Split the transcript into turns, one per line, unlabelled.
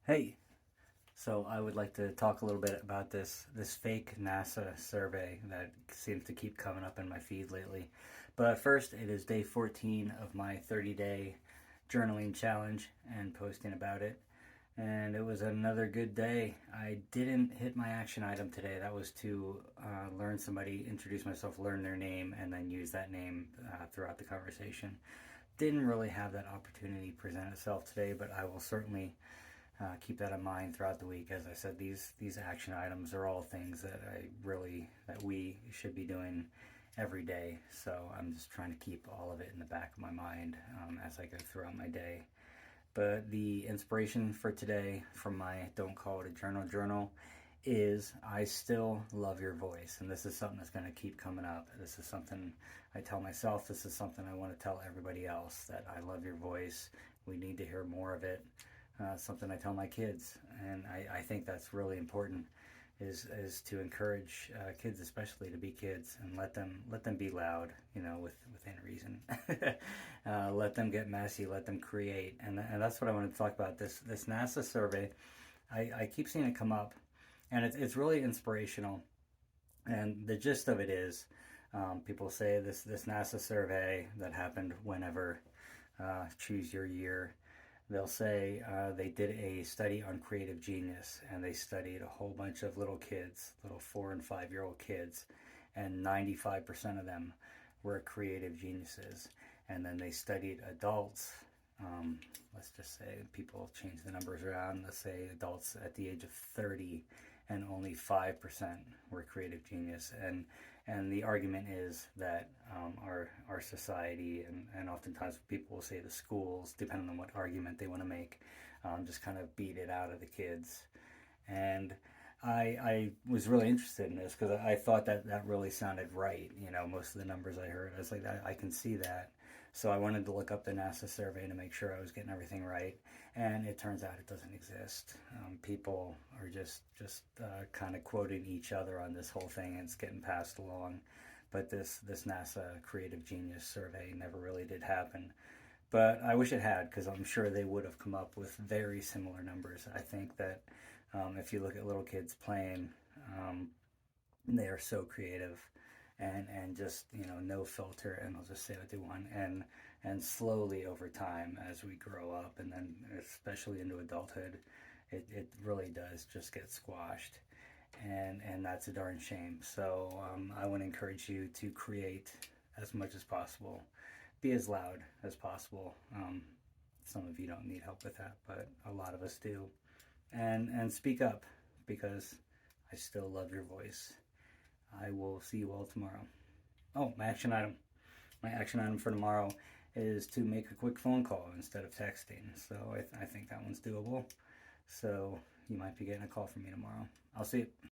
Hey, so I would like to talk a little bit about this fake NASA survey that seems to keep coming up in my feed lately. But first, it is day 14 of my 30-day journaling challenge and posting about it. And it was another good day. I didn't hit my action item today. That was to learn somebody, introduce myself, learn their name, and then use that name throughout the conversation. Didn't really have that opportunity present itself today, but I will certainly keep that in mind throughout the week. As I said, these action items are all things that we should be doing every day. So I'm just trying to keep all of it in the back of my mind as I go throughout my day. But the inspiration for today from my Don't Call It a Journal is I still love your voice. And this is something that's going to keep coming up. This is something I tell myself. This is something I want to tell everybody else, that I love your voice. We need to hear more of it. Something I tell my kids, and I think that's really important, is to encourage kids, especially, to be kids and let them be loud, within reason. Let them get messy, let them create, and that's what I wanted to talk about. This NASA survey, I keep seeing it come up, and it's really inspirational. And the gist of it is, people say this NASA survey that happened whenever, choose your year, they'll say they did a study on creative genius, and they studied a whole bunch of little kids, little 4 and 5 year old kids, and 95% of them were creative geniuses. And then they studied adults. Let's just say, people change the numbers around. Let's say adults at the age of 30, and only 5% were creative genius. And the argument is that our society, and oftentimes people will say the schools, depending on what argument they want to make, just kind of beat it out of the kids. And I was really interested in this because I thought that really sounded right. Most of the numbers I heard, I was like, I can see that. So I wanted to look up the NASA survey to make sure I was getting everything right, and it turns out it doesn't exist. People are just kind of quoting each other on this whole thing, and it's getting passed along. But this NASA Creative Genius survey never really did happen. But I wish it had, because I'm sure they would have come up with very similar numbers. I think that if you look at little kids playing, they are so creative, and just, no filter, and they'll just say what they want. And slowly over time, as we grow up, and then especially into adulthood, it really does just get squashed. And that's a darn shame. So I want to encourage you to create as much as possible, be as loud as possible. Some of you don't need help with that, but a lot of us do. And speak up, because I still love your voice. I will see you all tomorrow. Oh, my action item. My action item for tomorrow is to make a quick phone call instead of texting. So I think that one's doable. So you might be getting a call from me tomorrow. I'll see you.